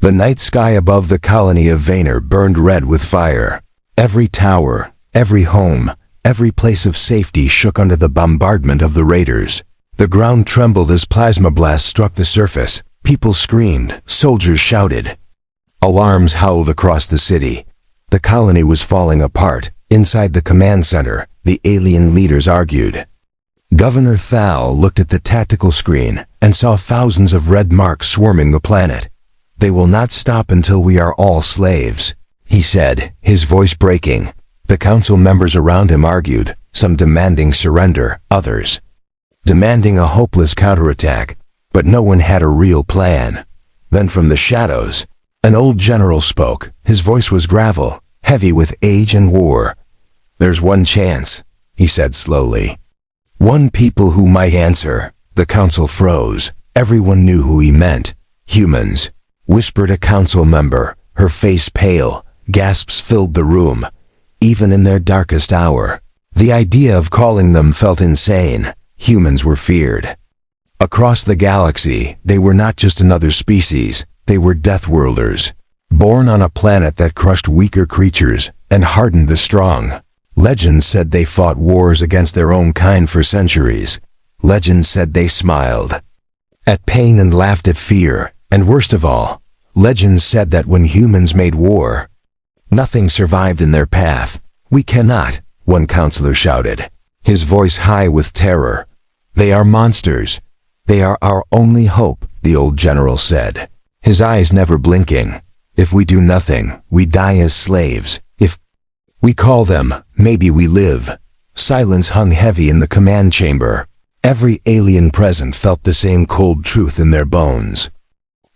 The night sky above the colony of Vaynor burned red with fire. Every tower, every home, every place of safety shook under the bombardment of the raiders. The ground trembled as plasma blasts struck the surface. People screamed, soldiers shouted. Alarms howled across the city. The colony was falling apart. Inside the command center, the alien leaders argued. Governor Thal looked at the tactical screen and saw thousands of red marks swarming the planet. "They will not stop until we are all slaves," he said, his voice breaking. The council members around him argued, some demanding surrender, others demanding a hopeless counterattack, but no one had a real plan. Then from the shadows, an old general spoke. His voice was gravel, heavy with age and war. "There's one chance," he said slowly. "One people who might answer." The council froze. Everyone knew who he meant. "Humans," whispered a council member, her face pale. Gasps filled the room. Even in their darkest hour, the idea of calling them felt insane. Humans were feared. Across the galaxy, they were not just another species, they were Deathworlders, born on a planet that crushed weaker creatures and hardened the strong. Legends said they fought wars against their own kind for centuries. Legends said they smiled at pain and laughed at fear, and worst of all, legends said that when humans made war, nothing survived in their path. "We cannot," one counselor shouted, his voice high with terror. "They are monsters. They are our only hope," the old general said, his eyes never blinking. "If we do nothing, we die as slaves. If we call them, maybe we live." Silence hung heavy in the command chamber. Every alien present felt the same cold truth in their bones.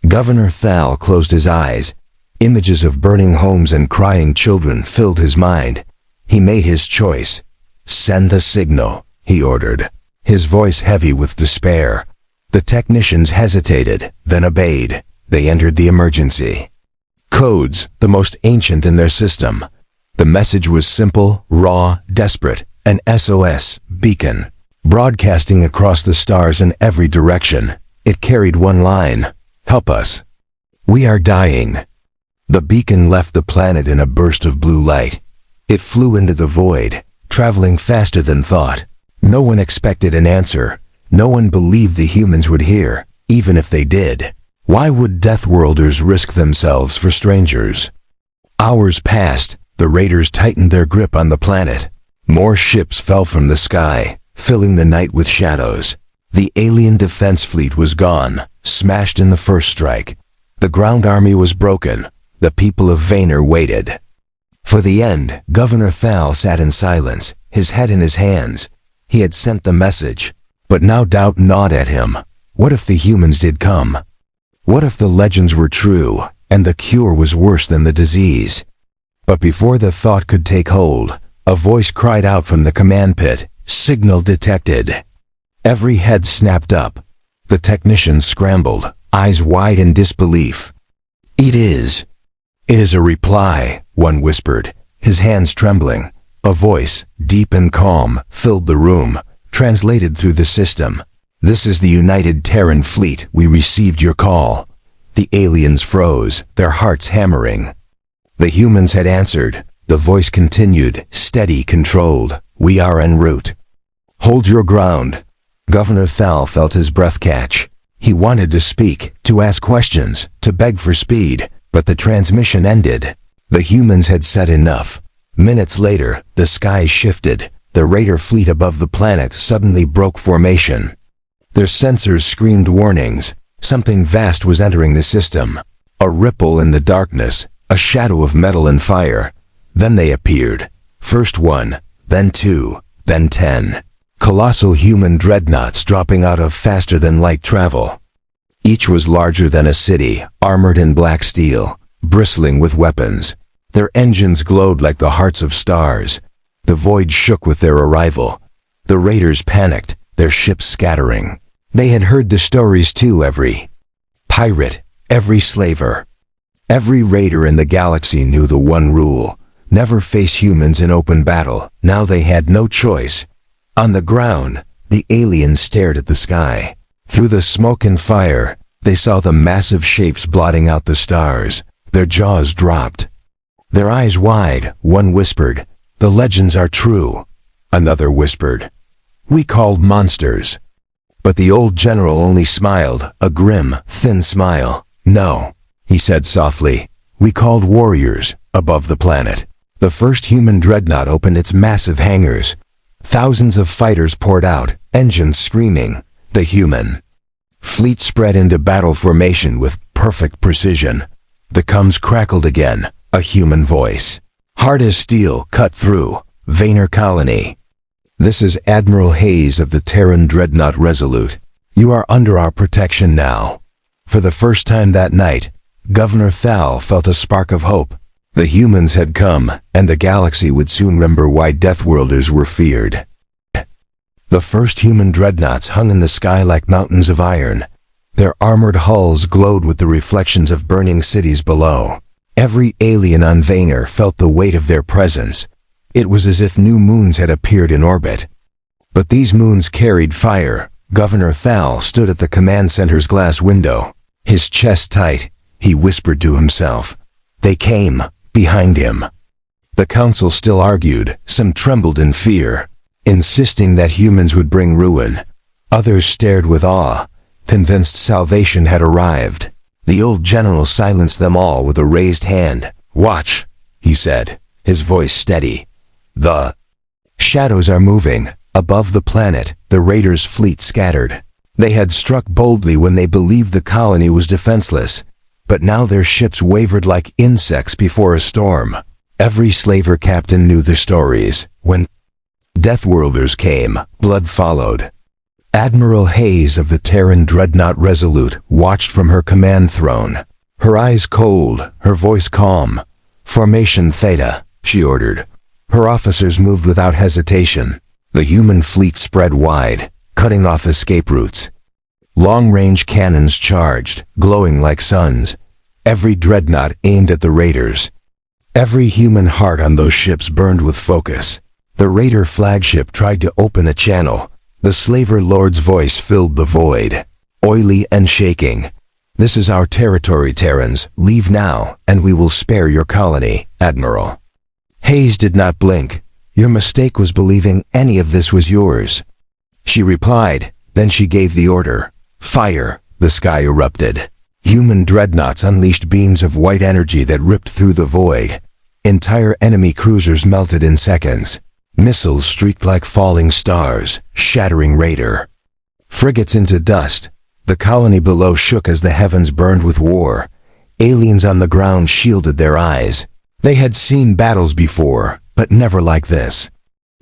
Governor Thal closed his eyes. Images of burning homes and crying children filled his mind. He made his choice. "Send the signal," he ordered, his voice heavy with despair. The technicians hesitated, then obeyed. They entered the emergency codes, the most ancient in their system. The message was simple, raw, desperate, an SOS beacon, broadcasting across the stars in every direction. It carried one line: "Help us. We are dying." The beacon left the planet in a burst of blue light. It flew into the void, traveling faster than thought. No one expected an answer. No one believed the humans would hear, even if they did. Why would Deathworlders risk themselves for strangers? Hours passed. The raiders tightened their grip on the planet. More ships fell from the sky, filling the night with shadows. The alien defense fleet was gone, smashed in the first strike. The ground army was broken. The people of Vaynor waited for the end. Governor Thal sat in silence, his head in his hands. He had sent the message, but now doubt gnawed at him. What if the humans did come? What if the legends were true, and the cure was worse than the disease? But before the thought could take hold, a voice cried out from the command pit, "Signal detected." Every head snapped up. The technicians scrambled, eyes wide in disbelief. "It is a reply," one whispered, his hands trembling. A voice, deep and calm, filled the room, translated through the system. "This is the United Terran Fleet. We received your call." The aliens froze, their hearts hammering. The humans had answered. The voice continued, steady, controlled. "We are en route. Hold your ground." Governor Thal felt his breath catch. He wanted to speak, to ask questions, to beg for speed, but the transmission ended. The humans had said enough. Minutes later, the skies shifted. The raider fleet above the planet suddenly broke formation. Their sensors screamed warnings. Something vast was entering the system. A ripple in the darkness, a shadow of metal and fire. Then they appeared. First one, then two, then 10. Colossal human dreadnoughts dropping out of faster-than-light travel. Each was larger than a city, armored in black steel, bristling with weapons. Their engines glowed like the hearts of stars. The void shook with their arrival. The raiders panicked, their ships scattering. They had heard the stories too, every pirate, every slaver. Every raider in the galaxy knew the one rule: never face humans in open battle. Now they had no choice. On the ground, the aliens stared at the sky. Through the smoke and fire, They saw the massive shapes blotting out the stars. Their jaws dropped. Their eyes wide, one whispered, "The legends are true." Another whispered, "We called monsters." But the old general only smiled, a grim, thin smile. "No," he said softly, "we called warriors above the planet." The first human dreadnought opened its massive hangars. Thousands of fighters poured out, engines screaming. The human fleet spread into battle formation with perfect precision. The comms crackled again, a human voice. Hard as steel, cut through. Vayner Colony. "This is Admiral Hayes of the Terran Dreadnought Resolute. You are under our protection now." For the first time that night, Governor Thal felt a spark of hope. The humans had come, and the galaxy would soon remember why Deathworlders were feared. The first human dreadnoughts hung in the sky like mountains of iron. Their armored hulls glowed with the reflections of burning cities below. Every alien on Vayner felt the weight of their presence. It was as if new moons had appeared in orbit. But these moons carried fire. Governor Thal stood at the command center's glass window. His chest tight, he whispered to himself. They came, behind him. The council still argued, some trembled in fear, insisting that humans would bring ruin. Others stared with awe, convinced salvation had arrived. The old general silenced them all with a raised hand. "Watch," he said, his voice steady. "The shadows are moving. Above the planet, the raiders' fleet scattered. They had struck boldly when they believed the colony was defenseless, but now their ships wavered like insects before a storm." Every slaver captain knew the stories. When Deathworlders came, blood followed. Admiral Hayes of the Terran Dreadnought Resolute watched from her command throne. Her eyes cold, her voice calm. "Formation Theta," she ordered. Her officers moved without hesitation. The human fleet spread wide, cutting off escape routes. Long-range cannons charged, glowing like suns. Every dreadnought aimed at the raiders. Every human heart on those ships burned with focus. The raider flagship tried to open a channel. The slaver lord's voice filled the void, oily and shaking. "This is our territory, Terrans. Leave now, and we will spare your colony, Admiral." Hayes did not blink. "Your mistake was believing any of this was yours." She replied, then she gave the order. Fire! The sky erupted. Human dreadnoughts unleashed beams of white energy that ripped through the void. Entire enemy cruisers melted in seconds. Missiles streaked like falling stars, shattering raider frigates into dust. The colony below shook as the heavens burned with war. Aliens on the ground shielded their eyes. They had seen battles before, but never like this.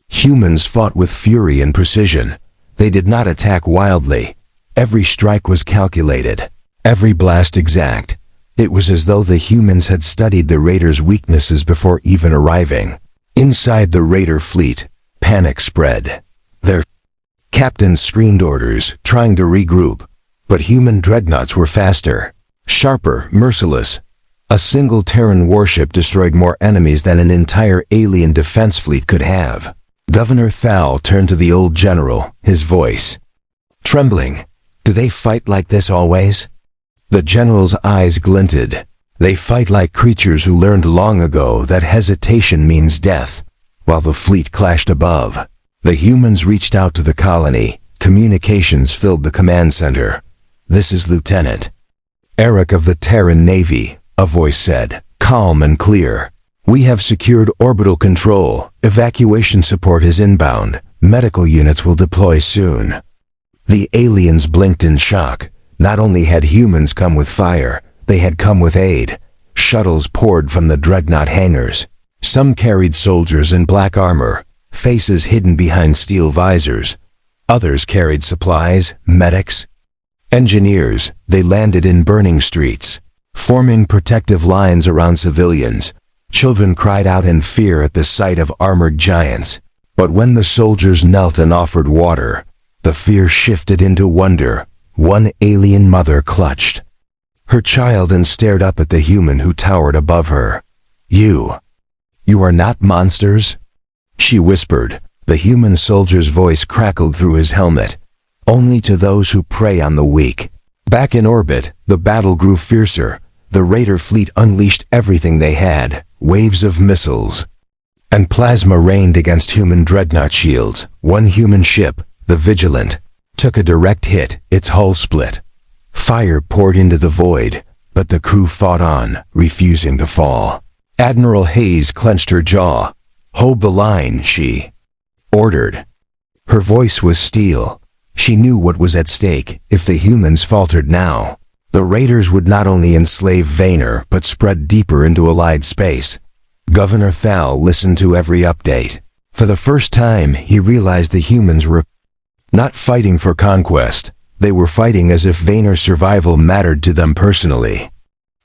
Humans fought with fury and precision. They did not attack wildly. Every strike was calculated, every blast exact. It was as though the humans had studied the raiders' weaknesses before even arriving. Inside the raider fleet, panic spread. Their captains screamed orders, trying to regroup. But human dreadnoughts were faster, sharper, merciless. A single Terran warship destroyed more enemies than an entire alien defense fleet could have. Governor Thal turned to the old general, his voice trembling. "Do they fight like this always?" The general's eyes glinted. "They fight like creatures who learned long ago that hesitation means death." While the fleet clashed above, the humans reached out to the colony. Communications filled the command center. "This is Lieutenant Eric of the Terran Navy," a voice said, calm and clear. "We have secured orbital control. Evacuation support is inbound. Medical units will deploy soon." The aliens blinked in shock. Not only had humans come with fire, they had come with aid. Shuttles poured from the dreadnought hangars. Some carried soldiers in black armor, faces hidden behind steel visors. Others carried supplies, medics, engineers. They landed in burning streets, forming protective lines around civilians. Children cried out in fear at the sight of armored giants. But when the soldiers knelt and offered water, the fear shifted into wonder. One alien mother clutched her child and stared up at the human who towered above her. You are not monsters?" she whispered. The human soldier's voice crackled through his helmet. "Only to those who prey on the weak." Back in orbit, the battle grew fiercer. The Raider fleet unleashed everything they had, waves of missiles and plasma rained against human dreadnought shields. One human ship, the Vigilant, took a direct hit, its hull split. Fire poured into the void, but the crew fought on, refusing to fall. Admiral Hayes clenched her jaw. "Hold the line," she ordered. Her voice was steel. She knew what was at stake. If the humans faltered now, the Raiders would not only enslave Vaynor, but spread deeper into Allied space. Governor Thal listened to every update. For the first time, he realized the humans were not fighting for conquest. They were fighting as if Vaynor's survival mattered to them personally.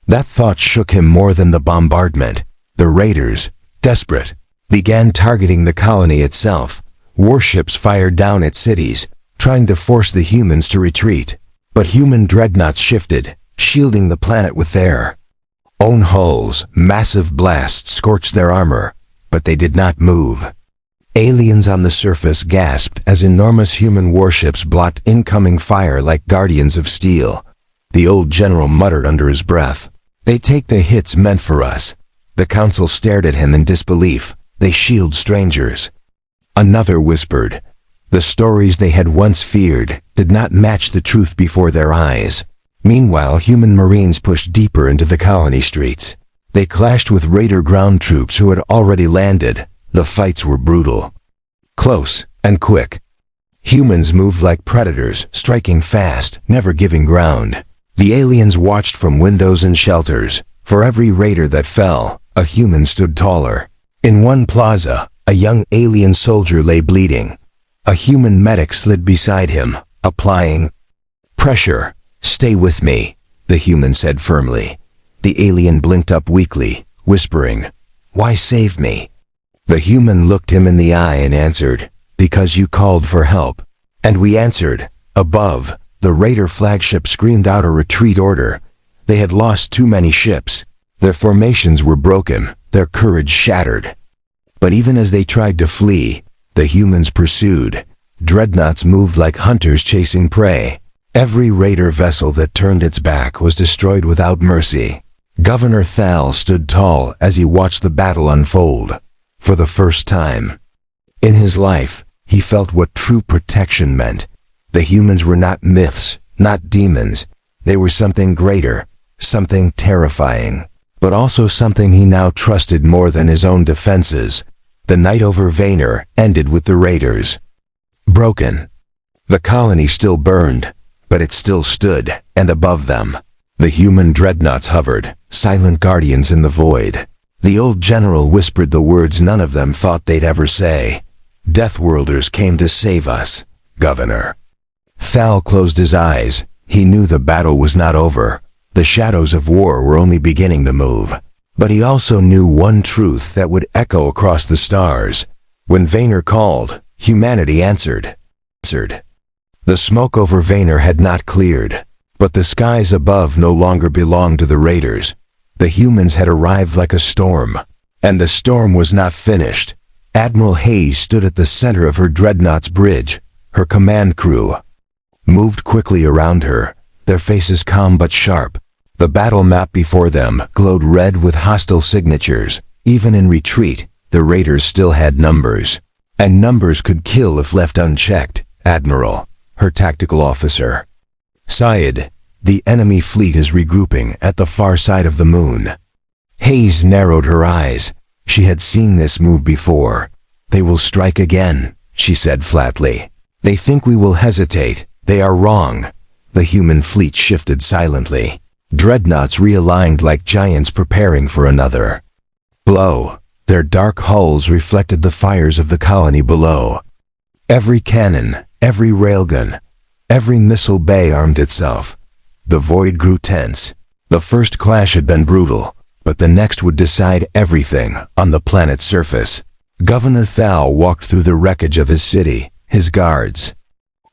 That thought shook him more than the bombardment. The Raiders, desperate, began targeting the colony itself. Warships fired down at cities, trying to force the humans to retreat. But human dreadnoughts shifted, shielding the planet with their own hulls. Massive blasts scorched their armor, but they did not move. Aliens on the surface gasped as enormous human warships blocked incoming fire like guardians of steel. The old general muttered under his breath, "They take the hits meant for us." The council stared at him in disbelief. "They shield strangers." Another whispered. The stories they had once feared did not match the truth before their eyes. Meanwhile, human Marines pushed deeper into the colony streets. They clashed with Raider ground troops who had already landed. The fights were brutal, close, and quick. Humans moved like predators, striking fast, never giving ground. The aliens watched from windows and shelters. For every Raider that fell, a human stood taller. In one plaza, a young alien soldier lay bleeding. A human medic slid beside him, applying pressure. "Stay with me," the human said firmly. The alien blinked up weakly, whispering, "Why save me?" The human looked him in the eye and answered, "Because you called for help." And we answered. Above, the Raider flagship screamed out a retreat order. They had lost too many ships. Their formations were broken, their courage shattered. But even as they tried to flee, the humans pursued. Dreadnoughts moved like hunters chasing prey. Every Raider vessel that turned its back was destroyed without mercy. Governor Thal stood tall as he watched the battle unfold. For the first time in his life, he felt what true protection meant. The humans were not myths, not demons. They were something greater, something terrifying, but also something he now trusted more than his own defenses. The night over Vaynor ended with the Raiders broken. The colony still burned, but it still stood, and above them, the human dreadnoughts hovered, silent guardians in the void. The old general whispered the words none of them thought they'd ever say. "Deathworlders came to save us, Governor." Thal closed his eyes. He knew the battle was not over. The shadows of war were only beginning to move. But he also knew one truth that would echo across the stars. When Vaynor called, humanity answered. The smoke over Vaynor had not cleared, but the skies above no longer belonged to the Raiders. The humans had arrived like a storm, and the storm was not finished. Admiral Hayes stood at the center of her Dreadnought's bridge. Her command crew moved quickly around her, their faces calm but sharp. The battle map before them glowed red with hostile signatures. Even in retreat, the Raiders still had numbers. And numbers could kill if left unchecked. "Admiral," her tactical officer, "Syed, the enemy fleet is regrouping at the far side of the moon." Hayes narrowed her eyes. She had seen this move before. "They will strike again," she said flatly. "They think we will hesitate. They are wrong." The human fleet shifted silently. Dreadnoughts realigned like giants preparing for another blow. Their dark hulls reflected the fires of the colony below. Every cannon, every railgun, every missile bay armed itself. The void grew tense. The first clash had been brutal, but the next would decide everything on the planet's surface. Governor Thal walked through the wreckage of his city. His guards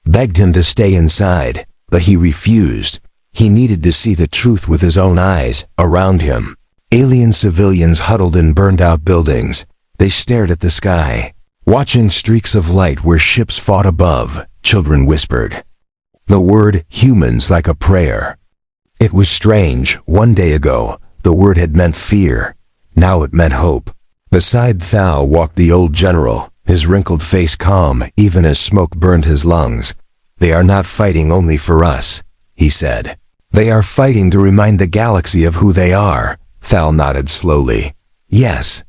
begged him to stay inside, but he refused. He needed to see the truth with his own eyes. Around him, alien civilians huddled in burned-out buildings. They stared at the sky, watching streaks of light where ships fought above. Children whispered, The word humans like a prayer. It was strange. One day ago, the word had meant fear. Now it meant hope. Beside Thal walked the old general, his wrinkled face calm even as smoke burned his lungs. They are not fighting only for us, he said. They are fighting to remind the galaxy of who they are. Thal nodded slowly. Yes.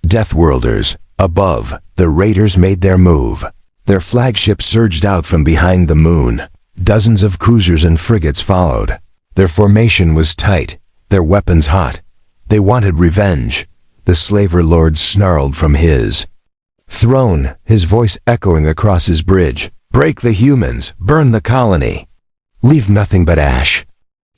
Deathworlders. Above, the raiders made their move. Their flagship surged out from behind the moon. Dozens of cruisers and frigates followed. Their formation was tight, their weapons hot. They wanted revenge. The slaver lord snarled from his throne, his voice echoing across his bridge. Break the humans, burn the colony. Leave nothing but ash.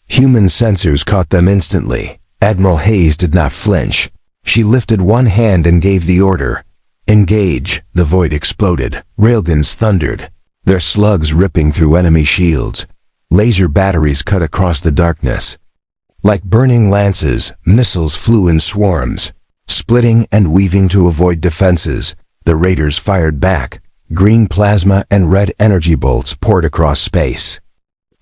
Human sensors caught them instantly. Admiral Hayes did not flinch. She lifted one hand and gave the order. Engage. The void exploded. Railguns thundered, their slugs ripping through enemy shields. Laser batteries cut across the darkness. Like burning lances, missiles flew in swarms. Splitting and weaving to avoid defenses, the raiders fired back. Green plasma and red energy bolts poured across space.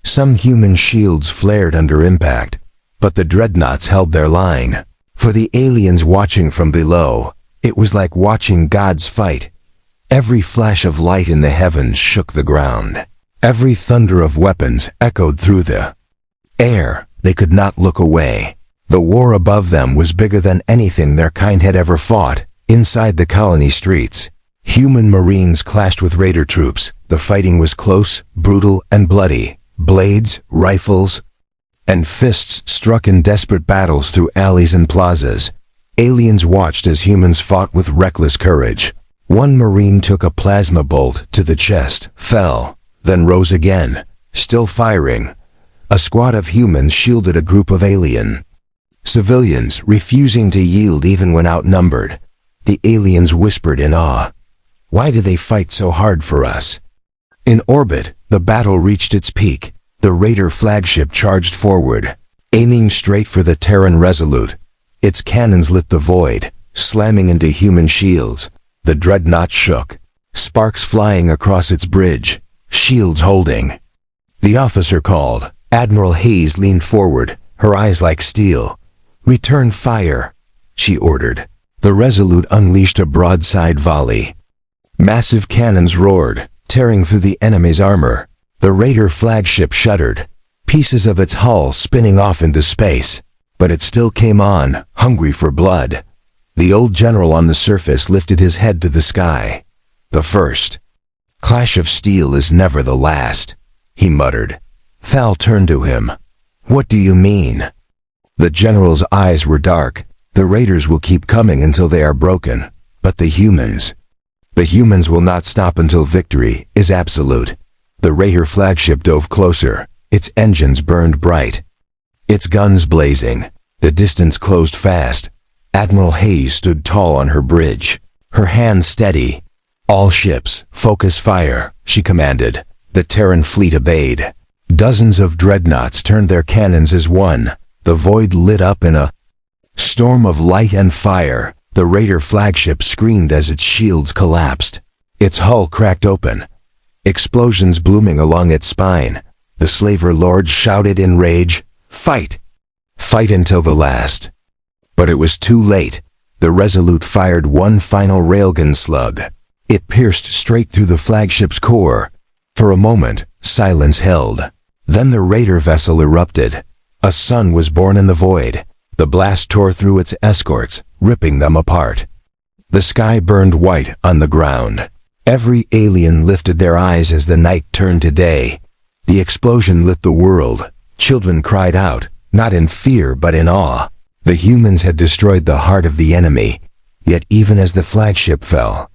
Some human shields flared under impact, but the dreadnoughts held their line. For the aliens watching from below, it was like watching gods fight. Every flash of light in the heavens shook the ground. Every thunder of weapons echoed through the air. They could not look away. The war above them was bigger than anything their kind had ever fought. Inside the colony streets, human marines clashed with raider troops. The fighting was close, brutal, and bloody. Blades, rifles, and fists struck in desperate battles through alleys and plazas. Aliens watched as humans fought with reckless courage. One marine took a plasma bolt to the chest, fell, then rose again, still firing. A squad of humans shielded a group of alien civilians, refusing to yield even when outnumbered. The aliens whispered in awe. Why do they fight so hard for us? In orbit, the battle reached its peak. The raider flagship charged forward, aiming straight for the Terran Resolute. Its cannons lit the void, slamming into human shields. The dreadnought shook, sparks flying across its bridge, shields holding. The officer called. Admiral Hayes leaned forward, her eyes like steel. Return fire, she ordered. The Resolute unleashed a broadside volley. Massive cannons roared, tearing through the enemy's armor. The raider flagship shuddered, pieces of its hull spinning off into space. But it still came on, hungry for blood. The old general on the surface lifted his head to the sky. The first clash of steel is never the last, he muttered. Thal turned to him. What do you mean? The general's eyes were dark. The raiders will keep coming until they are broken. But the humans will not stop until victory is absolute. The raider flagship dove closer. Its engines burned bright, its guns blazing. The distance closed fast. Admiral Hayes stood tall on her bridge, her hands steady. All ships, focus fire, she commanded. The Terran fleet obeyed. Dozens of dreadnoughts turned their cannons as one. The void lit up in a storm of light and fire. The raider flagship screamed as its shields collapsed. Its hull cracked open, explosions blooming along its spine. The slaver lord shouted in rage, "Fight! Fight until the last!" But it was too late. The Resolute fired one final railgun slug. It pierced straight through the flagship's core. For a moment, silence held. Then the raider vessel erupted. A sun was born in the void. The blast tore through its escorts, ripping them apart. The sky burned white on the ground. Every alien lifted their eyes as the night turned to day. The explosion lit the world. Children cried out, not in fear but in awe. The humans had destroyed the heart of the enemy. Yet even as the flagship fell,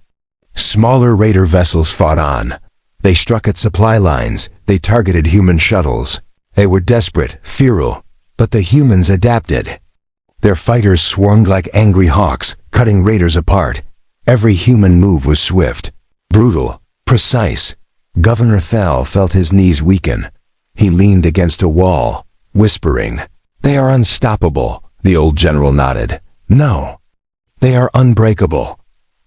smaller raider vessels fought on. They struck at supply lines. They targeted human shuttles. They were desperate, feral, but the humans adapted. Their fighters swarmed like angry hawks, cutting raiders apart. Every human move was swift, brutal, precise. Governor Thal felt his knees weaken. He leaned against a wall, whispering, "They are unstoppable." The old general nodded. "No, they are unbreakable."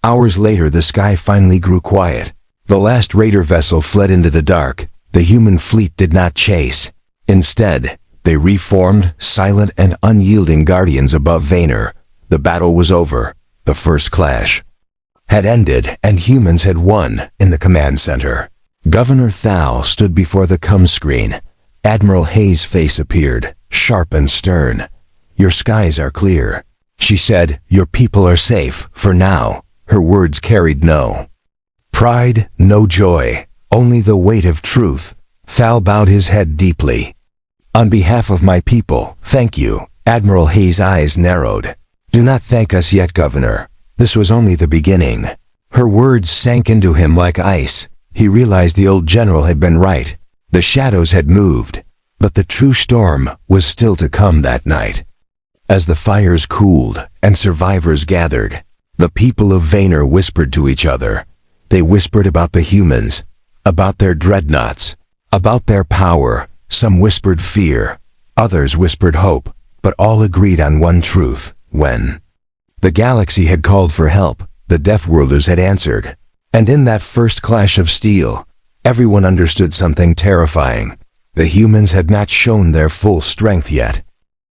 Hours later, the sky finally grew quiet. The last raider vessel fled into the dark. The human fleet did not chase. Instead, they reformed, silent and unyielding guardians above Vaynor. The battle was over. The first clash had ended, and humans had won in the command center. Governor Thal stood before the comm screen. Admiral Hayes' face appeared, sharp and stern. "Your skies are clear," she said. "Your people are safe, for now." Her words carried no pride, no joy, only the weight of truth. Thal bowed his head deeply. "On behalf of my people, thank you." Admiral Hayes' eyes narrowed. "Do not thank us yet, Governor. This was only the beginning." Her words sank into him like ice. He realized the old general had been right. The shadows had moved, but the true storm was still to come that night. As the fires cooled and survivors gathered, the people of Vaynor whispered to each other. They whispered about the humans, about their dreadnoughts, about their power. Some whispered fear, others whispered hope, but all agreed on one truth. When the galaxy had called for help, the Deathworlders had answered. And in that first clash of steel, everyone understood something terrifying. The humans had not shown their full strength yet.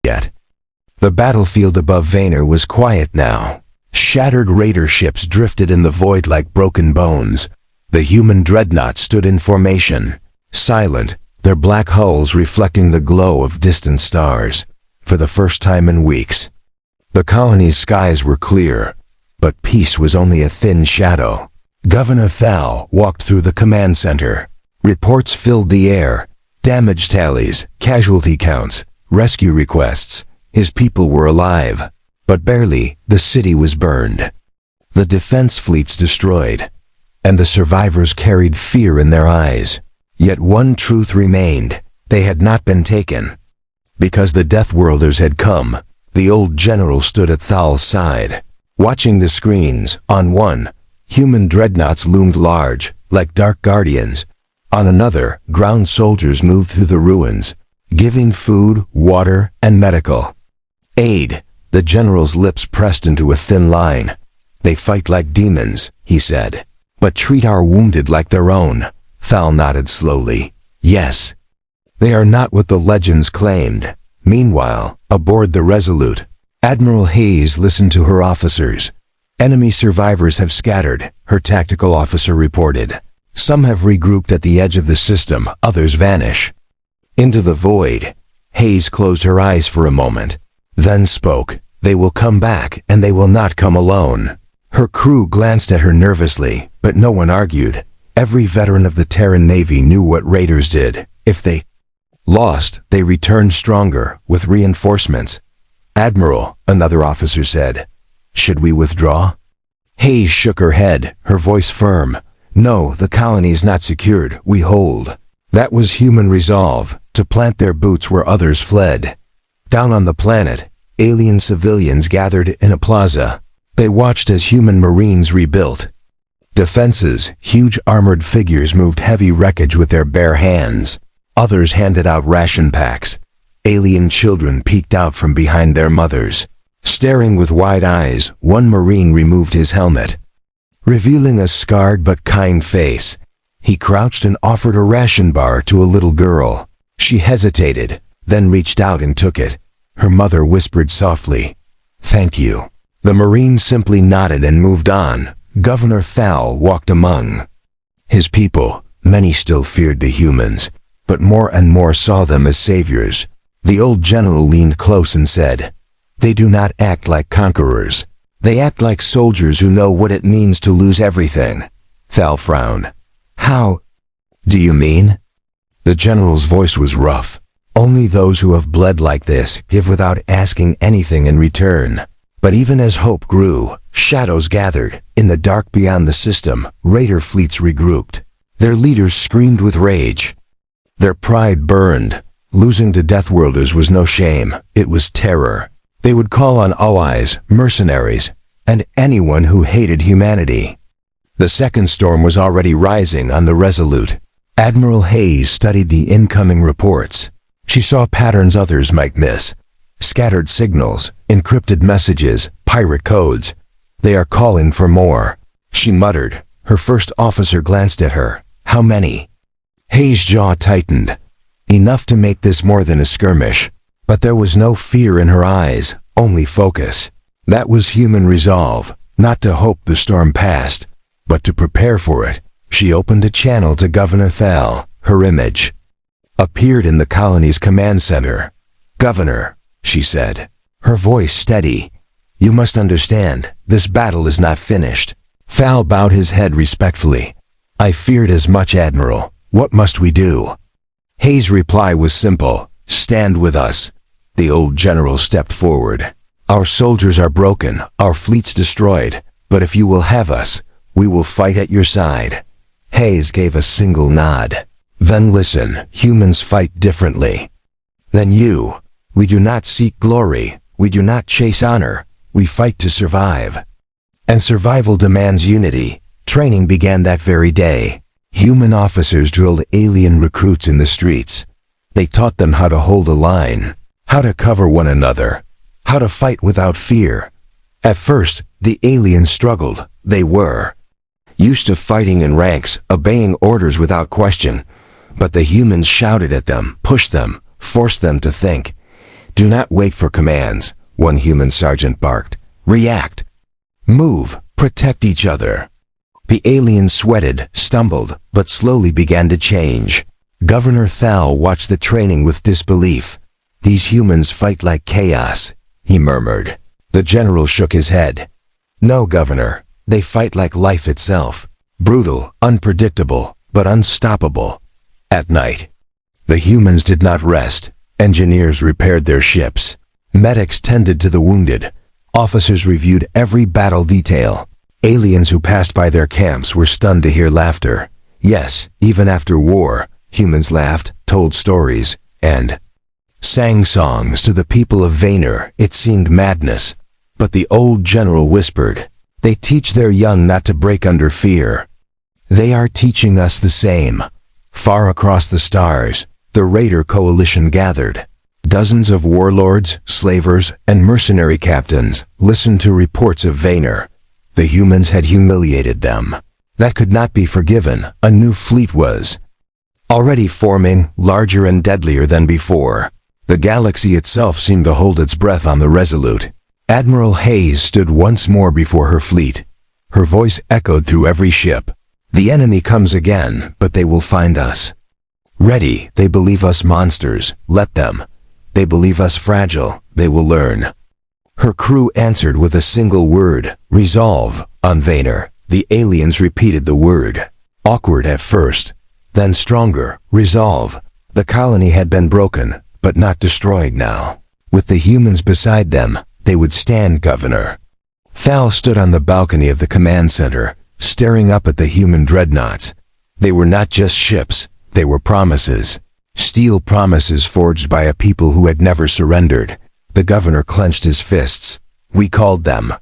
The battlefield above Vaynor was quiet now. Shattered raider ships drifted in the void like broken bones. The human dreadnoughts stood in formation, silent, their black hulls reflecting the glow of distant stars. For the first time in weeks, the colony's skies were clear, but peace was only a thin shadow. Governor Thal walked through the command center. Reports filled the air. Damage tallies, casualty counts, rescue requests. His people were alive, but barely. The city was burned, the defense fleets destroyed, and the survivors carried fear in their eyes. Yet one truth remained: they had not been taken. Because the Deathworlders had come, the old general stood at Thal's side. Watching the screens, on one, human dreadnoughts loomed large, like dark guardians. On another, ground soldiers moved through the ruins, giving food, water, and medical aid. The general's lips pressed into a thin line. "They fight like demons," he said, "but treat our wounded like their own." Thal nodded slowly. "Yes. They are not what the legends claimed." Meanwhile, aboard the Resolute, Admiral Hayes listened to her officers. "Enemy survivors have scattered," her tactical officer reported. "Some have regrouped at the edge of the system, others vanish into the void." Hayes closed her eyes for a moment, then spoke. "They will come back, and they will not come alone." Her crew glanced at her nervously, but no one argued. Every veteran of the Terran Navy knew what raiders did. If they lost, they returned stronger, with reinforcements. "Admiral," another officer said, "should we withdraw?" Hayes shook her head, her voice firm. "No, the colony is not secured. We hold." That was human resolve, to plant their boots where others fled. Down on the planet, alien civilians gathered in a plaza. They watched as human marines rebuilt defenses. Huge armored figures moved heavy wreckage with their bare hands. Others handed out ration packs. Alien children peeked out from behind their mothers. Staring with wide eyes, one marine removed his helmet, revealing a scarred but kind face. He crouched and offered a ration bar to a little girl. She hesitated, then reached out and took it. Her mother whispered softly, "Thank you." The marine simply nodded and moved on. Governor Thal walked among his people. Many still feared the humans, but more and more saw them as saviors. The old general leaned close and said, "They do not act like conquerors. They act like soldiers who know what it means to lose everything." Thal frowned. "How do you mean?" The general's voice was rough. "Only those who have bled like this give without asking anything in return." But even as hope grew, shadows gathered. In the dark beyond the system, raider fleets regrouped. Their leaders screamed with rage. Their pride burned. Losing to Deathworlders was no shame, it was terror. They would call on allies, mercenaries, and anyone who hated humanity. The second storm was already rising on the Resolute. Admiral Hayes studied the incoming reports. She saw patterns others might miss. Scattered signals, encrypted messages, pirate codes. "They are calling for more," she muttered. Her first officer glanced at her. "How many?" Hayes' jaw tightened. Enough to make this more than a skirmish. But there was no fear in her eyes, only focus. That was human resolve, not to hope the storm passed, but to prepare for it. She opened a channel to Governor Thal. Her image appeared in the colony's command center. "Governor," she said, her voice steady, "you must understand, this battle is not finished." Thal bowed his head respectfully. "I feared as much, Admiral. What must we do?" Hayes' reply was simple. "Stand with us." The old general stepped forward. "Our soldiers are broken, our fleets destroyed, but if you will have us, we will fight at your side." Hayes gave a single nod. "Then listen, humans fight differently than you. We do not seek glory, we do not chase honor, we fight to survive. And survival demands unity." Training began that very day. Human officers drilled alien recruits in the streets. They taught them how to hold a line, how to cover one another, how to fight without fear. At first, the aliens struggled. They were used to fighting in ranks, obeying orders without question. But the humans shouted at them, pushed them, forced them to think. "Do not wait for commands," one human sergeant barked. "React. Move. Protect each other." The aliens sweated, stumbled, but slowly began to change. Governor Thal watched the training with disbelief. "These humans fight like chaos," he murmured. The general shook his head. "No, Governor, they fight like life itself. Brutal, unpredictable, but unstoppable." At night, the humans did not rest. Engineers repaired their ships. Medics tended to the wounded. Officers reviewed every battle detail. Aliens who passed by their camps were stunned to hear laughter. Yes, even after war, humans laughed, told stories, and sang songs to the people of Vaynor. It seemed madness. But the old general whispered, "They teach their young not to break under fear." They are teaching us the same. Far across the stars, the Raider coalition gathered. Dozens of warlords, slavers, and mercenary captains listened to reports of Vaynor. The humans had humiliated them. That could not be forgiven. A new fleet was already forming, larger and deadlier than before. The galaxy itself seemed to hold its breath on the Resolute. Admiral Hayes stood once more before her fleet. Her voice echoed through every ship. "The enemy comes again, but they will find us. Ready, they believe us monsters. Let them. They believe us fragile. They will learn." Her crew answered with a single word, resolve. On Vaynor, the aliens repeated the word. Awkward at first, then stronger, resolve. The colony had been broken, but not destroyed now. With the humans beside them, they would stand, Governor. Thal stood on the balcony of the command center, staring up at the human dreadnoughts. They were not just ships, they were promises. Steel promises forged by a people who had never surrendered. The governor clenched his fists. "We called them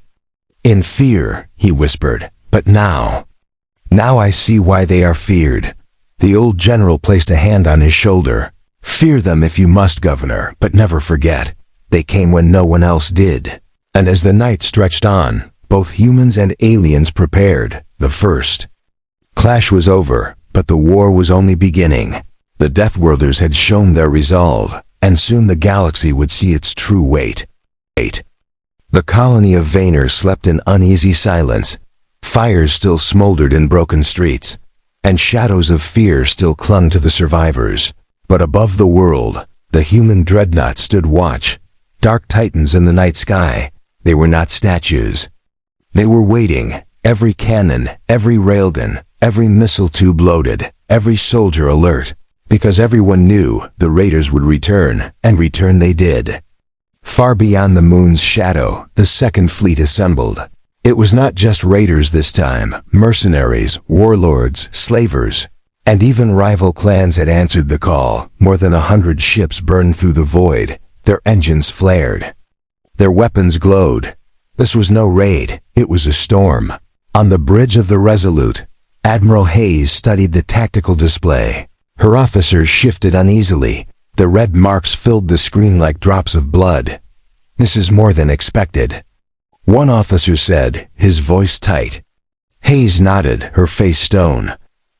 in fear," he whispered. "But now I see why they are feared." The old general placed a hand on his shoulder. "Fear them if you must, Governor, but never forget. They came when no one else did." And as the night stretched on, both humans and aliens prepared. The first clash was over, but the war was only beginning. The Deathworlders had shown their resolve, and soon the galaxy would see its true weight. The colony of Vaynor slept in uneasy silence. Fires still smoldered in broken streets, and shadows of fear still clung to the survivors. But above the world, the human dreadnoughts stood watch, dark titans in the night sky. They were not statues. They were waiting, every cannon, every railgun, every missile tube loaded, every soldier alert. Because everyone knew the raiders would return, and return they did. Far beyond the moon's shadow, the second fleet assembled. It was not just raiders this time. Mercenaries, warlords, slavers, and even rival clans had answered the call. More than 100 ships burned through the void. Their engines flared. Their weapons glowed. This was no raid, it was a storm. On the bridge of the Resolute, Admiral Hayes studied the tactical display. Her officers shifted uneasily. The red marks filled the screen like drops of blood. "This is more than expected," one officer said, his voice tight. Hayes nodded, her face stone.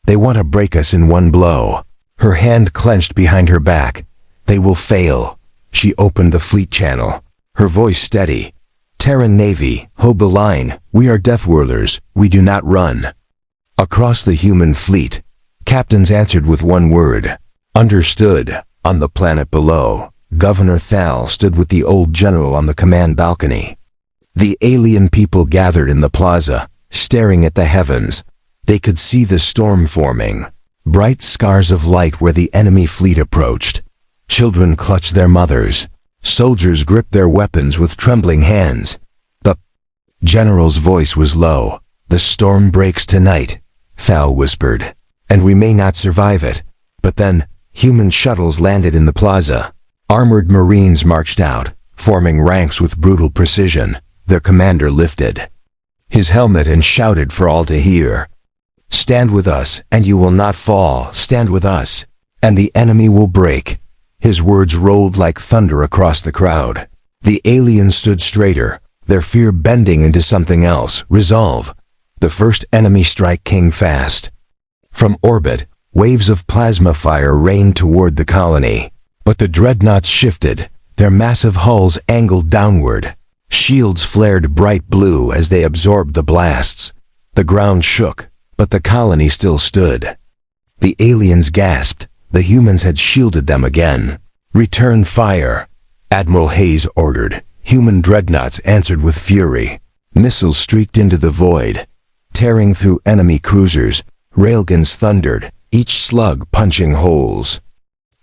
"They want to break us in one blow." her hand clenched behind her back. They will fail. She opened the fleet channel, her voice steady. Terran Navy, hold the line. We are Deathworlders. We do not run. Across the human fleet, captains answered with one word. Understood. On the planet below, Governor Thal stood with the old general on the command balcony. The alien people gathered in the plaza, staring at the heavens. They could see the storm forming, bright scars of light where the enemy fleet approached. Children clutched their mothers. Soldiers gripped their weapons with trembling hands. The general's voice was low. The storm breaks tonight, Thal whispered, and we may not survive it. But then, human shuttles landed in the plaza. Armored Marines marched out, forming ranks with brutal precision. Their commander lifted his helmet and shouted for all to hear. Stand with us, and you will not fall. Stand with us, and the enemy will break. His words rolled like thunder across the crowd. The aliens stood straighter, their fear bending into something else, resolve. The first enemy strike came fast. From orbit, waves of plasma fire rained toward the colony. But the Dreadnoughts shifted, their massive hulls angled downward. Shields flared bright blue as they absorbed the blasts. The ground shook, but the colony still stood. The aliens gasped. The humans had shielded them again. Return fire, Admiral Hayes ordered. Human dreadnoughts answered with fury. Missiles streaked into the void, tearing through enemy cruisers. Railguns thundered, each slug punching holes.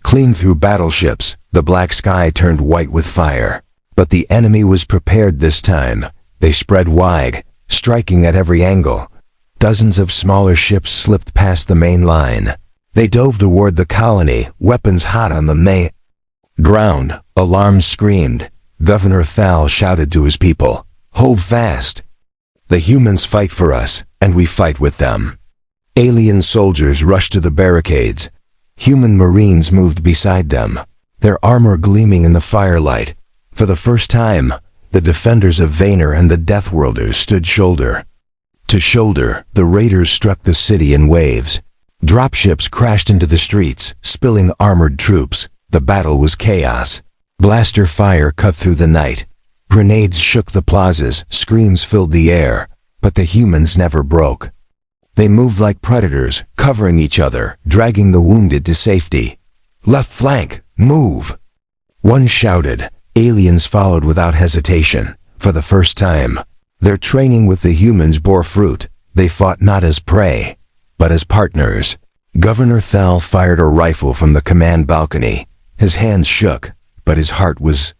Clean through battleships, the black sky turned white with fire. But the enemy was prepared this time. They spread wide, striking at every angle. Dozens of smaller ships slipped past the main line. They dove toward the colony, weapons hot on the ground. Alarms screamed. Governor Thal shouted to his people, hold fast. The humans fight for us, and we fight with them. Alien soldiers rushed to the barricades. Human Marines moved beside them, their armor gleaming in the firelight. For the first time, the defenders of Vaynor and the Deathworlders stood shoulder to shoulder. The raiders struck the city in waves. Dropships crashed into the streets, spilling armored troops. The battle was chaos. Blaster fire cut through the night. Grenades shook the plazas, screams filled the air. But the humans never broke. They moved like predators, covering each other, dragging the wounded to safety. Left flank, move! One shouted. Aliens followed without hesitation. For the first time, their training with the humans bore fruit. They fought not as prey, but as partners. Governor Thal fired a rifle from the command balcony. His hands shook, but his heart was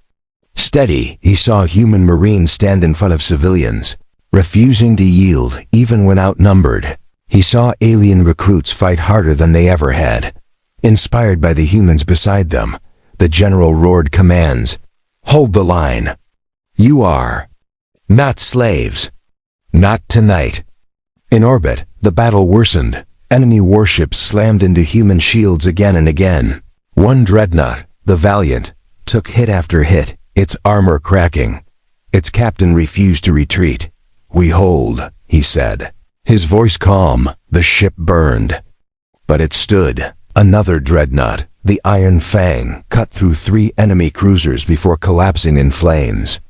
steady. He saw human Marines stand in front of civilians, refusing to yield even when outnumbered. He saw alien recruits fight harder than they ever had. Inspired by the humans beside them, the general roared commands. Hold the line. You are not slaves. Not tonight. In orbit, the battle worsened. Enemy warships slammed into human shields again and again. One dreadnought, the Valiant, took hit after hit, its armor cracking. Its captain refused to retreat. We hold, he said. His voice calm. The ship burned. But it stood. Another dreadnought, the Iron Fang, cut through 3 enemy cruisers before collapsing in flames.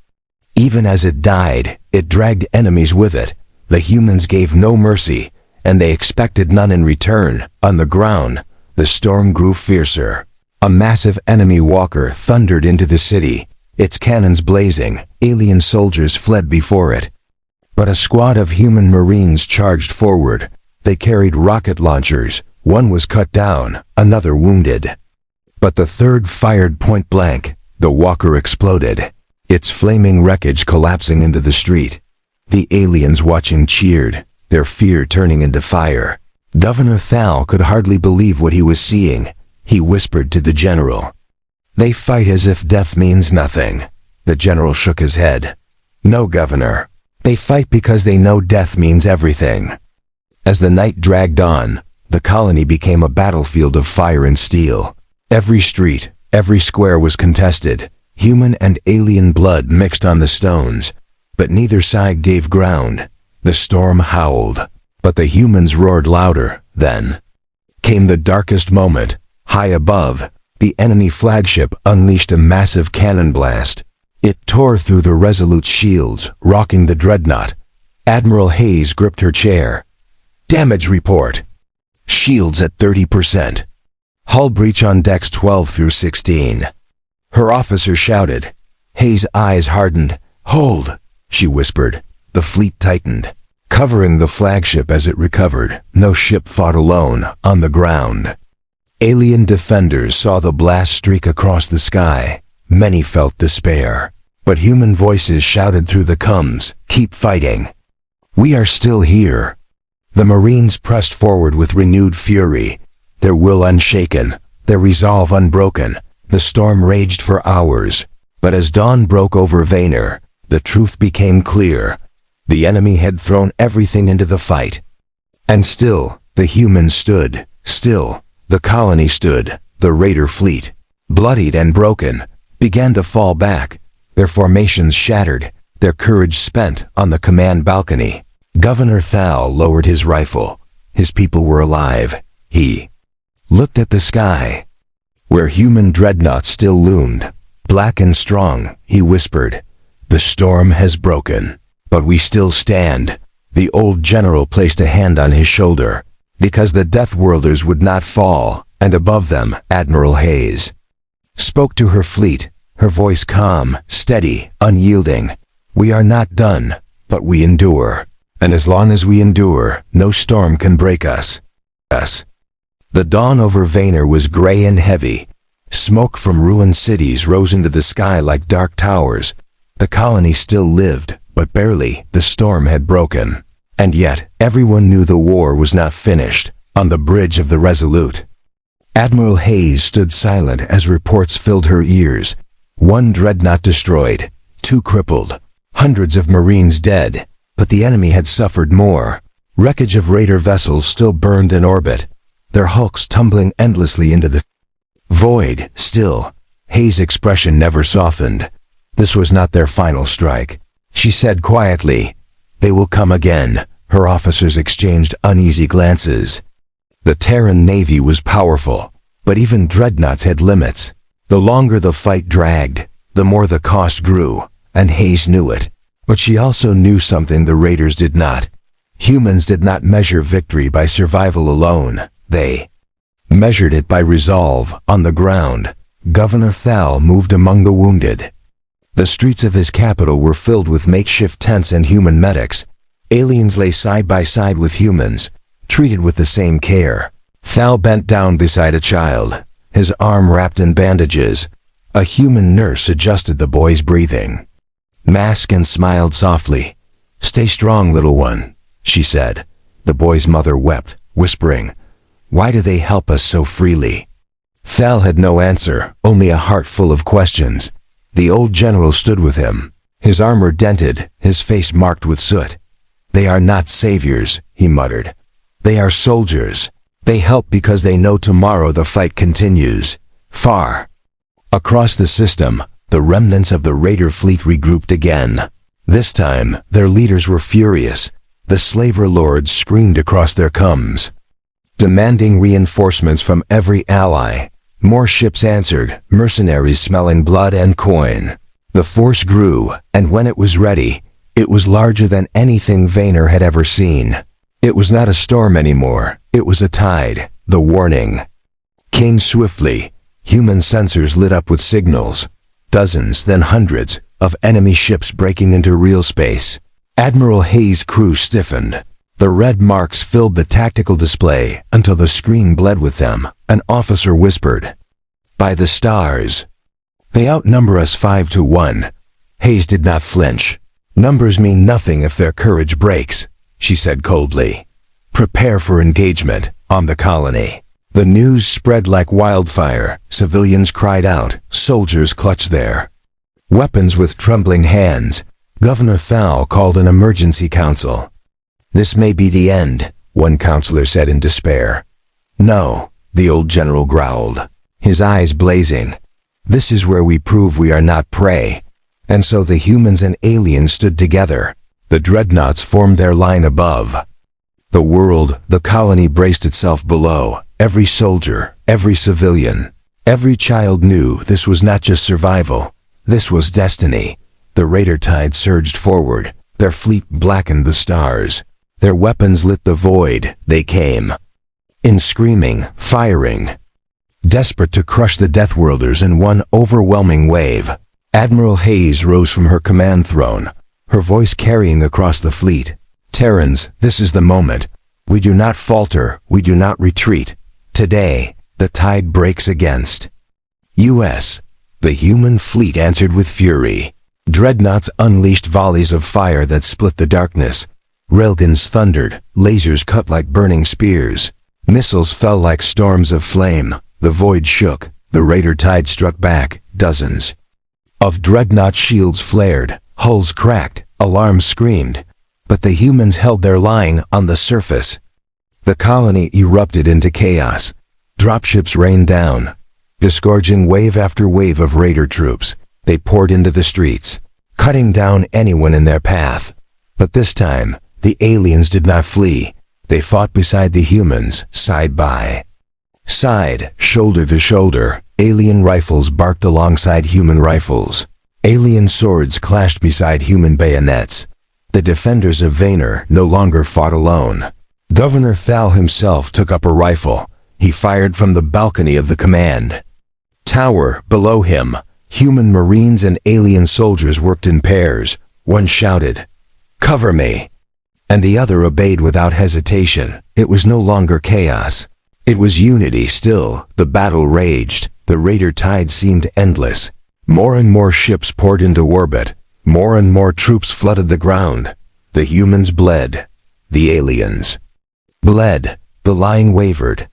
Even as it died, it dragged enemies with it. The humans gave no mercy, and they expected none in return. On the ground, the storm grew fiercer. A massive enemy walker thundered into the city, its cannons blazing. Alien soldiers fled before it. But a squad of human Marines charged forward. They carried rocket launchers. One was cut down, another wounded. But the third fired point blank. The walker exploded, its flaming wreckage collapsing into the street. The aliens watching cheered, their fear turning into fire. Governor Thal could hardly believe what he was seeing. He whispered to the general. They fight as if death means nothing. The general shook his head. No, Governor. They fight because they know death means everything. As the night dragged on, the colony became a battlefield of fire and steel. Every street, every square was contested. Human and alien blood mixed on the stones. But neither side gave ground. The storm howled, but the humans roared louder. Then came the darkest moment. High above, the enemy flagship unleashed a massive cannon blast. It tore through the Resolute's shields, rocking the Dreadnought. Admiral Hayes gripped her chair. Damage report. Shields at 30%. Hull breach on decks 12 through 16. Her officer shouted. Hayes' eyes hardened. Hold, she whispered. The fleet tightened, covering the flagship as it recovered. No ship fought alone on the ground. Alien defenders saw the blast streak across the sky. Many felt despair, but human voices shouted through the comms, keep fighting. We are still here. The Marines pressed forward with renewed fury, their will unshaken, their resolve unbroken. The storm raged for hours, but as dawn broke over Vaynor, the truth became clear. The enemy had thrown everything into the fight. And still, the humans stood. Still, the colony stood. The raider fleet, bloodied and broken, began to fall back, their formations shattered, their courage spent on the command balcony. Governor Thal lowered his rifle. His people were alive. He looked at the sky, where human dreadnoughts still loomed. Black and strong, he whispered. The storm has broken, but we still stand. The old general placed a hand on his shoulder, because the Deathworlders would not fall, and above them, Admiral Hayes spoke to her fleet, her voice calm, steady, unyielding. We are not done, but we endure. And as long as we endure, no storm can break us. The dawn over Vaynor was gray and heavy. Smoke from ruined cities rose into the sky like dark towers. The colony still lived, but barely. The storm had broken. And yet, everyone knew the war was not finished. On the bridge of the Resolute, Admiral Hayes stood silent as reports filled her ears. 1 dreadnought destroyed, 2 crippled, hundreds of Marines dead. But the enemy had suffered more. Wreckage of raider vessels still burned in orbit, their hulks tumbling endlessly into the void. Still, Hayes' expression never softened. This was not their final strike. She said quietly, they will come again. Her officers exchanged uneasy glances. The Terran Navy was powerful, but even dreadnoughts had limits. The longer the fight dragged, the more the cost grew, and Hayes knew it. But she also knew something the raiders did not. Humans did not measure victory by survival alone. They measured it by resolve. On the ground, Governor Thal moved among the wounded. The streets of his capital were filled with makeshift tents and human medics. Aliens lay side by side with humans, treated with the same care. Thal bent down beside a child, his arm wrapped in bandages. A human nurse adjusted the boy's breathing. Masked and smiled softly. Stay strong, little one, she said. The boy's mother wept, whispering, why do they help us so freely? Thal had no answer, only a heart full of questions. The old general stood with him, his armor dented, his face marked with soot. They are not saviors, he muttered. They are soldiers. They help because they know tomorrow the fight continues. Far across the system, the remnants of the raider fleet regrouped again. This time, their leaders were furious. The slaver lords screamed across their comms, demanding reinforcements from every ally. More ships answered, mercenaries smelling blood and coin. The force grew, and when it was ready, it was larger than anything Vaynor had ever seen. It was not a storm anymore. It was a tide. The warning came swiftly. Human sensors lit up with signals. Dozens, then hundreds, of enemy ships breaking into real space. Admiral Hayes' crew stiffened. The red marks filled the tactical display until the screen bled with them. An officer whispered, by the stars, they outnumber us 5-1. Hayes did not flinch. Numbers mean nothing if their courage breaks, she said coldly. Prepare for engagement on the colony. The news spread like wildfire. Civilians cried out. Soldiers clutched their weapons with trembling hands. Governor Thal called an emergency council. This may be the end, one counselor said in despair. No, the old general growled, his eyes blazing. This is where we prove we are not prey. And so the humans and aliens stood together. The dreadnoughts formed their line above. The colony braced itself below. Every soldier, every civilian, every child knew this was not just survival. This was destiny. The raider tide surged forward. Their fleet blackened the stars. Their weapons lit the void. They came. In screaming, firing, desperate to crush the Deathworlders in one overwhelming wave. Admiral Hayes rose from her command throne, her voice carrying across the fleet. Terrans, this is the moment. We do not falter. We do not retreat. Today, the tide breaks against U.S. The human fleet answered with fury. Dreadnoughts unleashed volleys of fire that split the darkness. Railguns thundered, lasers cut like burning spears. Missiles fell like storms of flame. The void shook. The raider tide struck back. Dozens of dreadnought shields flared. Hulls cracked. Alarms screamed. But the humans held their line on the surface. The colony erupted into chaos. Dropships rained down, disgorging wave after wave of raider troops. They poured into the streets, cutting down anyone in their path. But this time, the aliens did not flee. They fought beside the humans, side by side, shoulder to shoulder. Alien rifles barked alongside human rifles. Alien swords clashed beside human bayonets. The defenders of Vaynor no longer fought alone. Governor Thal himself took up a rifle. He fired from the balcony of the command tower. Below him, human marines and alien soldiers worked in pairs. One shouted, "Cover me!" and the other obeyed without hesitation. It was no longer chaos. It was unity still. The battle raged. The raider tide seemed endless. More and more ships poured into orbit. More and more troops flooded the ground. The humans bled. The aliens bled. The line wavered.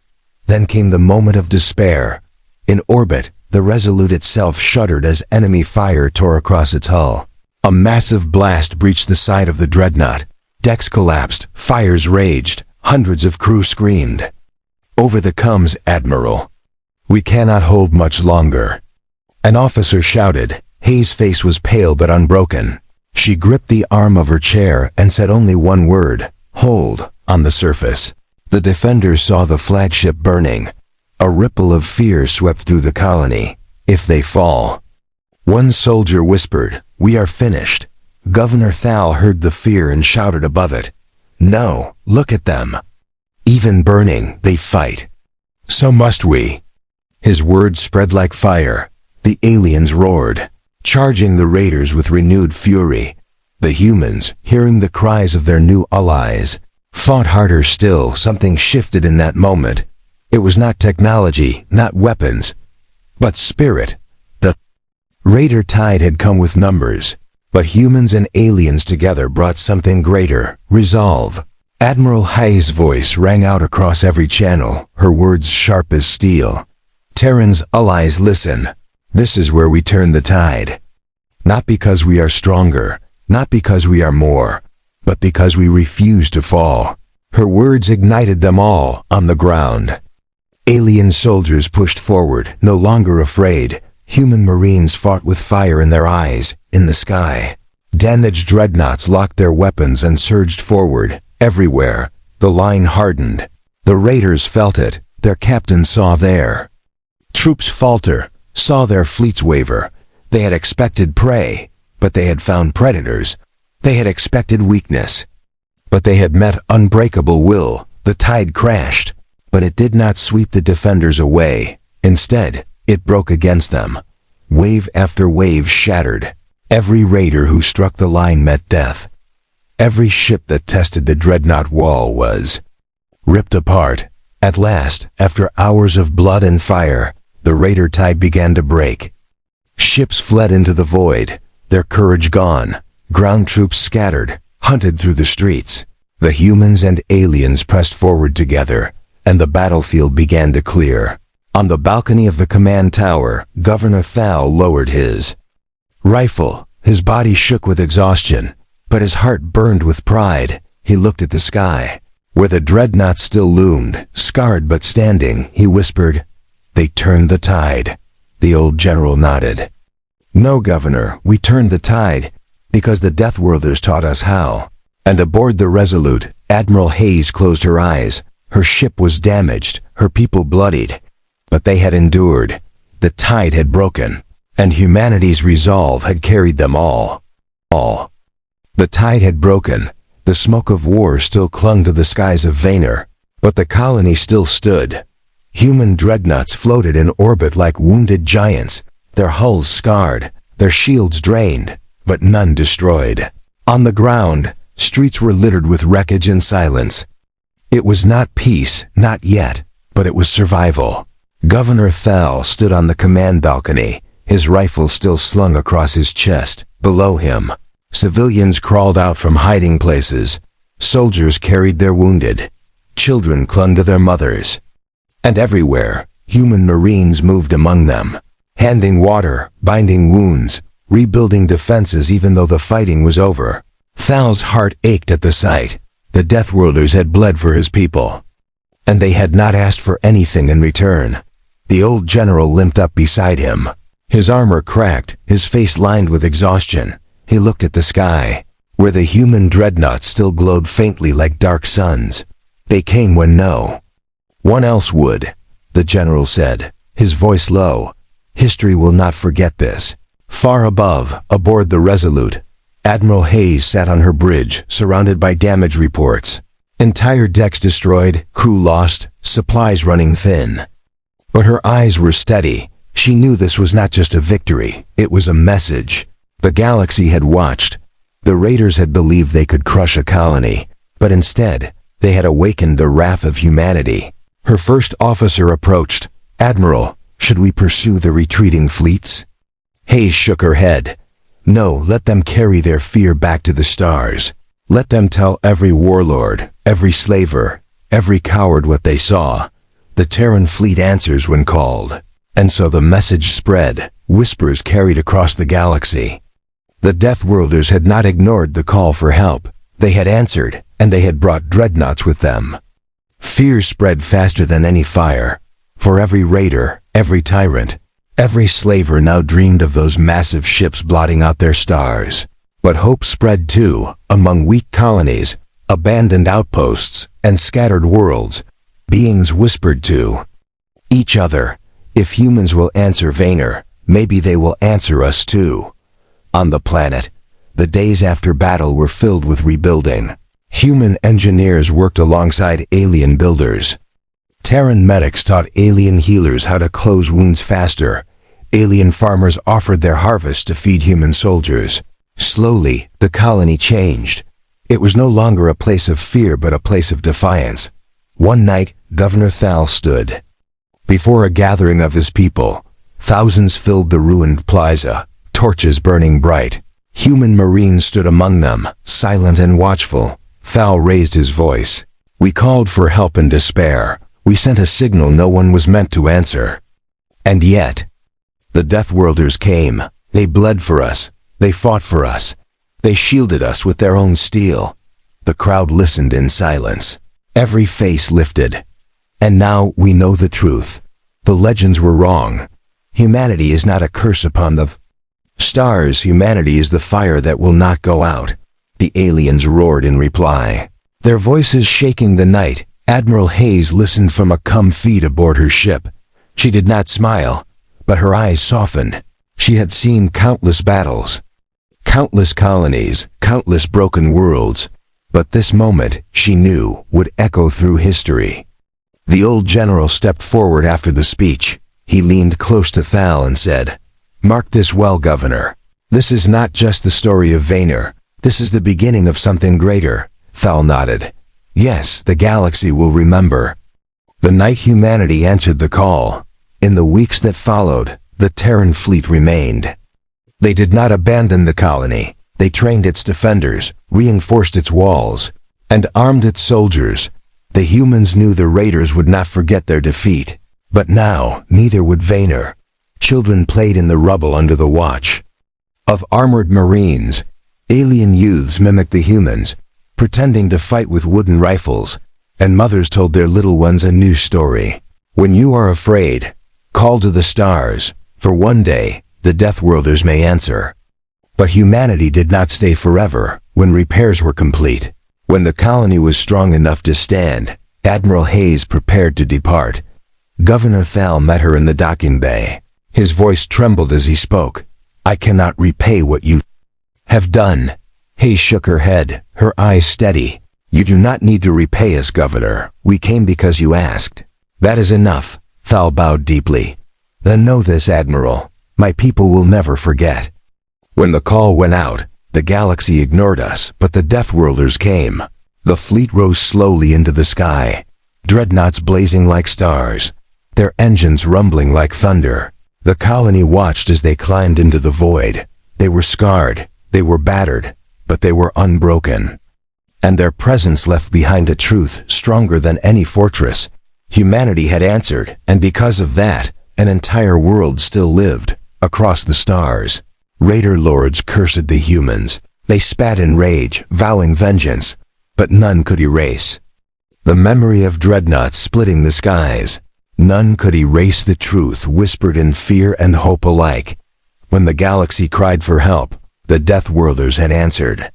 Then came the moment of despair. In orbit, the Resolute itself shuddered as enemy fire tore across its hull. A massive blast breached the side of the Dreadnought. Decks collapsed. Fires raged. Hundreds of crew screamed. "Over the comes, Admiral. We cannot hold much longer." An officer shouted. Hayes' face was pale but unbroken. She gripped the arm of her chair and said only one word, "Hold." On the surface, the defenders saw the flagship burning. A ripple of fear swept through the colony. If they fall. One soldier whispered, "We are finished." Governor Thal heard the fear and shouted above it, "No, look at them. Even burning, they fight. So must we." His words spread like fire. The aliens roared, charging the raiders with renewed fury. The humans, hearing the cries of their new allies, fought harder still. Something shifted in that moment. It was not technology, not weapons, but spirit. The raider tide had come with numbers, but humans and aliens together brought something greater, resolve. Admiral Hayes' voice rang out across every channel, her words sharp as steel. "Terran's allies, listen. This is where we turn the tide. Not because we are stronger, not because we are more, but because we refuse to fall." Her words ignited them all on the ground. Alien soldiers pushed forward, no longer afraid. Human marines fought with fire in their eyes. In the sky, damaged dreadnoughts locked their weapons and surged forward. Everywhere, the line hardened. The raiders felt it. Their captains saw their troops falter, saw their fleets waver. They had expected prey, but they had found predators. They had expected weakness, but they had met unbreakable will. The tide crashed, but it did not sweep the defenders away. Instead, it broke against them. Wave after wave shattered. Every raider who struck the line met death. Every ship that tested the dreadnought wall was ripped apart. At last, after hours of blood and fire, the raider tide began to break. Ships fled into the void, their courage gone. Ground troops scattered, hunted through the streets. The humans and aliens pressed forward together, and the battlefield began to clear. On the balcony of the command tower, Governor Thal lowered his rifle. His body shook with exhaustion, but his heart burned with pride. He looked at the sky, where the dreadnought still loomed, scarred but standing. He whispered, "They turned the tide." The old general nodded. "No, Governor, we turned the tide because the Deathworlders taught us how." And aboard the Resolute, Admiral Hayes closed her eyes. Her ship was damaged, her people bloodied. But they had endured. The tide had broken, and humanity's resolve had carried them all. The tide had broken. The smoke of war still clung to the skies of Vaynor, but the colony still stood. Human dreadnoughts floated in orbit like wounded giants, their hulls scarred, their shields drained, but none destroyed. On the ground, streets were littered with wreckage and silence. It was not peace, not yet, but it was survival. Governor Thal stood on the command balcony, his rifle still slung across his chest. Below him, civilians crawled out from hiding places. Soldiers carried their wounded. Children clung to their mothers. And everywhere, human marines moved among them, handing water, binding wounds, rebuilding defenses even though the fighting was over. Thal's heart ached at the sight. The Deathworlders had bled for his people, and they had not asked for anything in return. The old general limped up beside him. His armor cracked, his face lined with exhaustion. He looked at the sky, where the human dreadnoughts still glowed faintly like dark suns. They came when no one else would, the general said, his voice low. History will not forget this. Far above, aboard the Resolute, Admiral Hayes sat on her bridge, surrounded by damage reports. Entire decks destroyed, crew lost, supplies running thin. But her eyes were steady. She knew this was not just a victory, it was a message. The galaxy had watched. The raiders had believed they could crush a colony, but instead, they had awakened the wrath of humanity. Her first officer approached. "Admiral, should we pursue the retreating fleets?" Hayes shook her head. "No, let them carry their fear back to the stars. Let them tell every warlord, every slaver, every coward what they saw. The Terran fleet answers when called." And so the message spread, whispers carried across the galaxy. The Deathworlders had not ignored the call for help. They had answered, and they had brought dreadnoughts with them. Fear spread faster than any fire. For every raider, every tyrant, every slaver now dreamed of those massive ships blotting out their stars. But hope spread too, among weak colonies, abandoned outposts, and scattered worlds. Beings whispered to each other, "If humans will answer Vaynor, maybe they will answer us too." On the planet, the days after battle were filled with rebuilding. Human engineers worked alongside alien builders. Terran medics taught alien healers how to close wounds faster. Alien farmers offered their harvest to feed human soldiers. Slowly, the colony changed. It was no longer a place of fear but a place of defiance. One night, Governor Thal stood before a gathering of his people. Thousands filled the ruined plaza, torches burning bright. Human marines stood among them, silent and watchful. Thal raised his voice. "We called for help in despair. We sent a signal no one was meant to answer. And yet, the Deathworlders came. They bled for us. They fought for us. They shielded us with their own steel." The crowd listened in silence. Every face lifted. "And now we know the truth. The legends were wrong. Humanity is not a curse upon the stars. Humanity is the fire that will not go out." The aliens roared in reply, their voices shaking the night. Admiral Hayes listened from a feed aboard her ship. She did not smile, but her eyes softened. She had seen countless battles, countless colonies, countless broken worlds. But this moment, she knew, would echo through history. The old general stepped forward after the speech. He leaned close to Thal and said, "Mark this well, Governor. This is not just the story of Vaynor. This is the beginning of something greater." Thal nodded. "Yes, the galaxy will remember." The night humanity answered the call. In the weeks that followed, the Terran fleet remained. They did not abandon the colony. They trained its defenders, reinforced its walls, and armed its soldiers. The humans knew the raiders would not forget their defeat. But now, neither would Vaynor. Children played in the rubble under the watch of armored marines. Alien youths mimicked the humans, pretending to fight with wooden rifles, and mothers told their little ones a new story. When you are afraid, call to the stars, for one day, the Deathworlders may answer. But humanity did not stay forever. When repairs were complete, When the colony was strong enough to stand, Admiral Hayes prepared to depart. Governor Thal met her in the docking bay. His voice trembled as he spoke. "I cannot repay what you have done." Hayes shook her head, her eyes steady. "You do not need to repay us, Governor. We came because you asked." "That is enough." Thal bowed deeply. "Then know this, Admiral. My people will never forget." When the call went out, the galaxy ignored us, but the Deathworlders came. The fleet rose slowly into the sky, dreadnoughts blazing like stars, their engines rumbling like thunder. The colony watched as they climbed into the void. They were scarred, they were battered, but they were unbroken. And their presence left behind a truth stronger than any fortress. Humanity had answered, and because of that, an entire world still lived, across the stars. Raider lords cursed the humans. They spat in rage, vowing vengeance, but none could erase the memory of dreadnoughts splitting the skies. None could erase the truth whispered in fear and hope alike. When the galaxy cried for help, the Deathworlders had answered.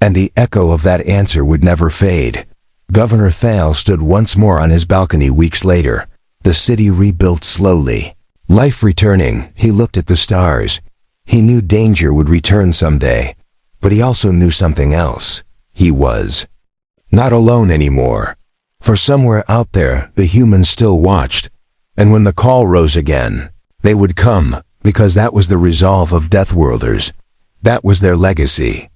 And the echo of that answer would never fade. Governor Thal stood once more on his balcony weeks later. The city rebuilt slowly. Life returning, he looked at the stars. He knew danger would return someday, but he also knew something else. He was not alone anymore. For somewhere out there, the humans still watched. And when the call rose again, they would come, because that was the resolve of Deathworlders. That was their legacy.